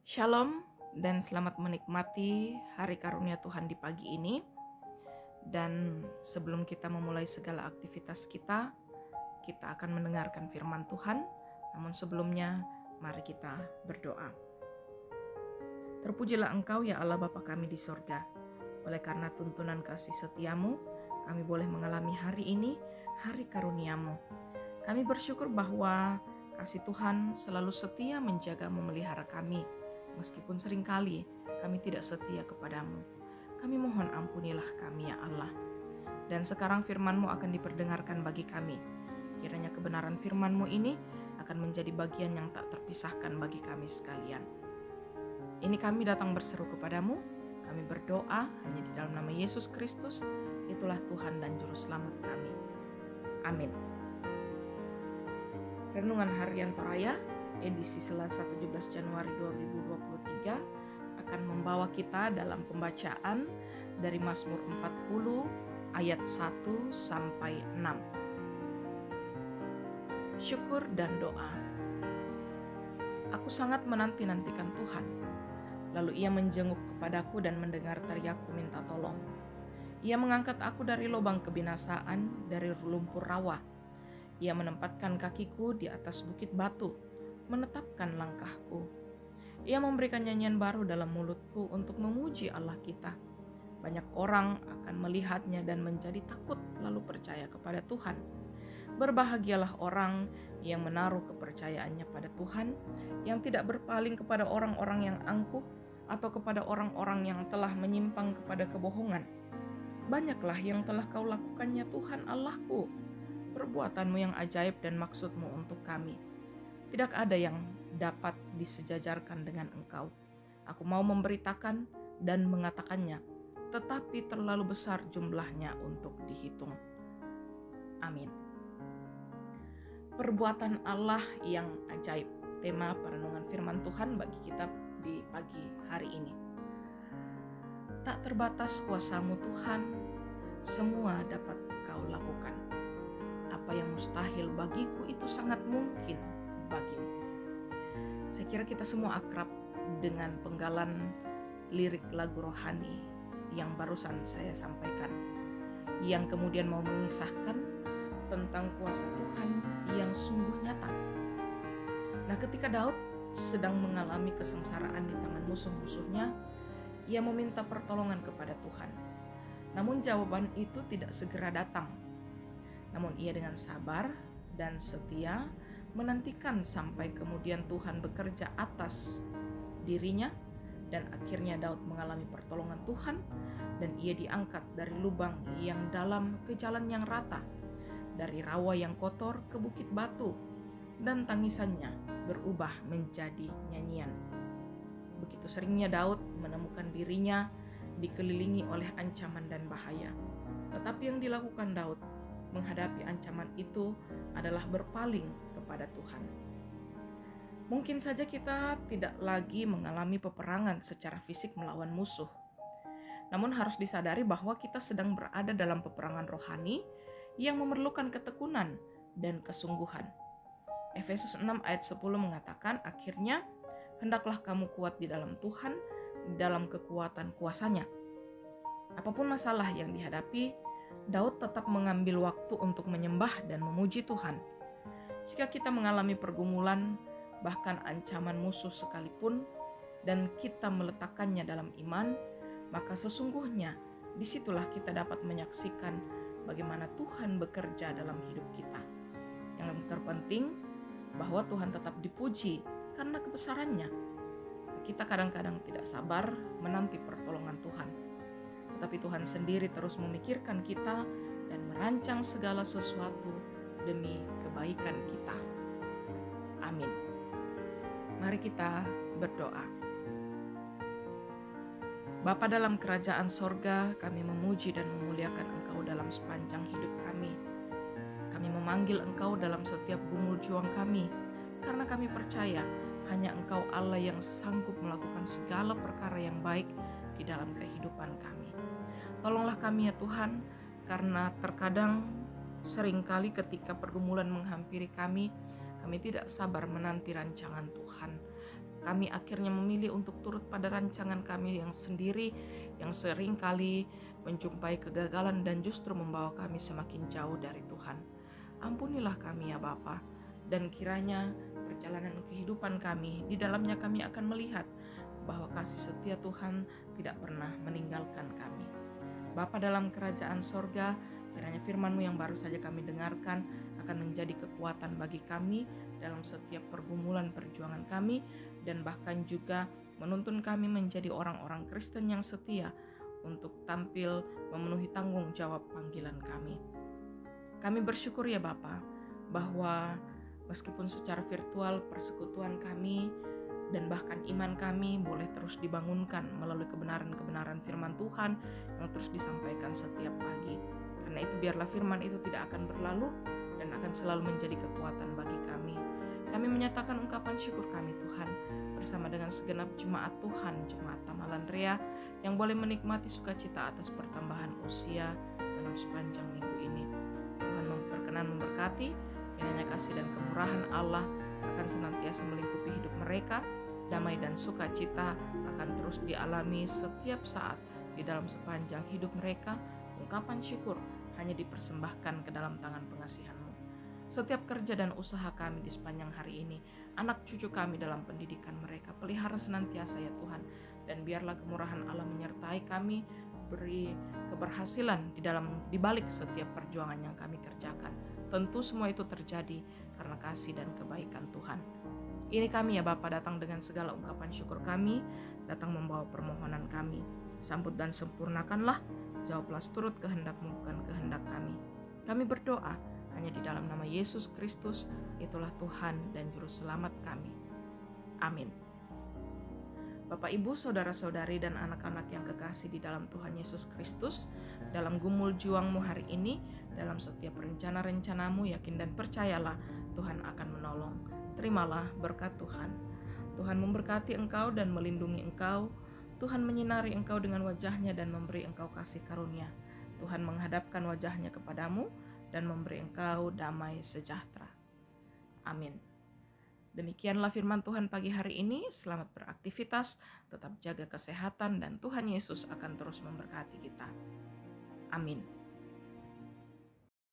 Shalom dan selamat menikmati hari karunia Tuhan di pagi ini. Dan sebelum kita memulai segala aktivitas kita akan mendengarkan firman Tuhan. Namun sebelumnya, mari kita berdoa. Terpujilah Engkau ya Allah Bapa kami di sorga. Oleh karena tuntunan kasih setiamu, kami boleh mengalami hari ini, hari karuniamu. Kami bersyukur bahwa kasih Tuhan selalu setia menjaga memelihara kami, meskipun seringkali kami tidak setia kepadamu. Kami mohon ampunilah kami ya Allah. Dan sekarang firman-Mu akan diperdengarkan bagi kami. Kiranya kebenaran firman-Mu ini akan menjadi bagian yang tak terpisahkan bagi kami sekalian. Ini kami datang berseru kepadamu, kami berdoa hanya di dalam nama Yesus Kristus, itulah Tuhan dan Juru Selamat kami. Amin. Renungan Harian Toraya, edisi Selasa 17 Januari 2023 akan membawa kita dalam pembacaan dari Mazmur 40 ayat 1 sampai 6. Syukur dan doa. Aku sangat menanti-nantikan Tuhan. Lalu ia menjenguk kepadaku dan mendengar teriakku minta tolong. Ia mengangkat aku dari lubang kebinasaan, dari lumpur rawa. Ia menempatkan kakiku di atas bukit batu, menetapkan langkahku. Ia memberikan nyanyian baru dalam mulutku untuk memuji Allah kita. Banyak orang akan melihatnya dan menjadi takut lalu percaya kepada Tuhan. Berbahagialah orang yang menaruh kepercayaannya pada Tuhan, yang tidak berpaling kepada orang-orang yang angkuh atau kepada orang-orang yang telah menyimpang kepada kebohongan. Banyaklah yang telah kau lakukannya Tuhan Allahku, perbuatanmu yang ajaib dan maksudmu untuk kami. Tidak ada yang dapat disejajarkan dengan Engkau. Aku mau memberitakan dan mengatakannya, tetapi terlalu besar jumlahnya untuk dihitung. Amin. Perbuatan Allah yang ajaib, tema perenungan firman Tuhan bagi kita di pagi hari ini. Tak terbatas kuasa-Mu Tuhan, semua dapat Kau lakukan. Apa yang mustahil bagiku itu sangat mungkin bagimu. Saya kira kita semua akrab dengan penggalan lirik lagu rohani yang barusan saya sampaikan, yang kemudian mau mengisahkan tentang kuasa Tuhan yang sungguh nyata. Nah, ketika Daud sedang mengalami kesengsaraan di tangan musuh-musuhnya, ia meminta pertolongan kepada Tuhan. Namun jawaban itu tidak segera datang. Namun ia dengan sabar dan setia menantikan sampai kemudian Tuhan bekerja atas dirinya, dan akhirnya Daud mengalami pertolongan Tuhan dan ia diangkat dari lubang yang dalam ke jalan yang rata, dari rawa yang kotor ke bukit batu, dan tangisannya berubah menjadi nyanyian. Begitu seringnya Daud menemukan dirinya dikelilingi oleh ancaman dan bahaya, tetapi yang dilakukan Daud menghadapi ancaman itu adalah berpaling kepada Tuhan. Mungkin saja kita tidak lagi mengalami peperangan secara fisik melawan musuh. Namun harus disadari bahwa kita sedang berada dalam peperangan rohani yang memerlukan ketekunan dan kesungguhan. Efesus 6 ayat 10 mengatakan, akhirnya hendaklah kamu kuat di dalam Tuhan, dalam kekuatan kuasa-Nya. Apapun masalah yang dihadapi, Daud tetap mengambil waktu untuk menyembah dan memuji Tuhan. Jika kita mengalami pergumulan, bahkan ancaman musuh sekalipun, dan kita meletakkannya dalam iman, maka sesungguhnya disitulah kita dapat menyaksikan bagaimana Tuhan bekerja dalam hidup kita. Yang terpenting, bahwa Tuhan tetap dipuji karena kebesarannya. Kita kadang-kadang tidak sabar menanti pertolongan Tuhan, tetapi Tuhan sendiri terus memikirkan kita dan merancang segala sesuatu demi kebaikan kita. Amin. Mari kita berdoa. Bapa dalam kerajaan sorga, kami memuji dan memuliakan Engkau dalam sepanjang hidup kami. Kami memanggil Engkau dalam setiap gumul juang kami, karena kami percaya hanya Engkau Allah yang sanggup melakukan segala perkara yang baik di dalam kehidupan kami. Tolonglah kami ya Tuhan, karena terkadang seringkali ketika pergumulan menghampiri kami tidak sabar menanti rancangan Tuhan. kami akhirnya memilih untuk turut pada rancangan kami yang sendiri, yang sering kali menjumpai kegagalan dan justru membawa kami semakin jauh dari Tuhan. Ampunilah kami ya Bapa, dan kiranya perjalanan kehidupan kami, di dalamnya kami akan melihat bahwa kasih setia Tuhan tidak pernah meninggalkan kami. Bapa dalam kerajaan sorga, kiranya firman-Mu yang baru saja kami dengarkan akan menjadi kekuatan bagi kami dalam setiap pergumulan perjuangan kami, dan bahkan juga menuntun kami menjadi orang-orang Kristen yang setia untuk tampil memenuhi tanggung jawab panggilan kami. Kami bersyukur ya Bapa, bahwa meskipun secara virtual persekutuan kami dan bahkan iman kami boleh terus dibangunkan melalui kebenaran-kebenaran firman Tuhan yang terus disampaikan setiap pagi. Karena itu biarlah firman itu tidak akan berlalu dan akan selalu menjadi kekuatan bagi kami. Kami menyatakan ungkapan syukur kami Tuhan bersama dengan segenap jemaat Tuhan, jemaat Tamalan Rea yang boleh menikmati sukacita atas pertambahan usia dalam sepanjang minggu ini. Tuhan berkenan memberkati, kiranya kasih dan kemurahan Allah akan senantiasa melingkupi hidup mereka. Damai dan sukacita akan terus dialami setiap saat di dalam sepanjang hidup mereka. Ungkapan syukur hanya dipersembahkan ke dalam tangan pengasihan-Mu. Setiap kerja dan usaha kami di sepanjang hari ini, anak cucu kami dalam pendidikan mereka, pelihara senantiasa ya Tuhan, dan biarlah kemurahan Allah menyertai kami, beri keberhasilan di balik setiap perjuangan yang kami kerjakan. Tentu semua itu terjadi karena kasih dan kebaikan Tuhan. Ini kami ya Bapa datang dengan segala ungkapan syukur kami, datang membawa permohonan kami. Sambut dan sempurnakanlah, jawablah seturut kehendak-Mu bukan kehendak kami. Kami berdoa hanya di dalam nama Yesus Kristus, itulah Tuhan dan Juru Selamat kami. Amin. Bapak, Ibu, saudara-saudari, dan anak-anak yang kekasih di dalam Tuhan Yesus Kristus, dalam gumul juangmu hari ini, dalam setiap rencana-rencanamu, yakin dan percayalah Tuhan akan menolong. Terimalah berkat Tuhan. Tuhan memberkati engkau dan melindungi engkau. Tuhan menyinari engkau dengan wajah-Nya dan memberi engkau kasih karunia. Tuhan menghadapkan wajah-Nya kepadamu dan memberi engkau damai sejahtera. Amin. Demikianlah firman Tuhan pagi hari ini. Selamat beraktivitas, tetap jaga kesehatan, dan Tuhan Yesus akan terus memberkati kita. Amin.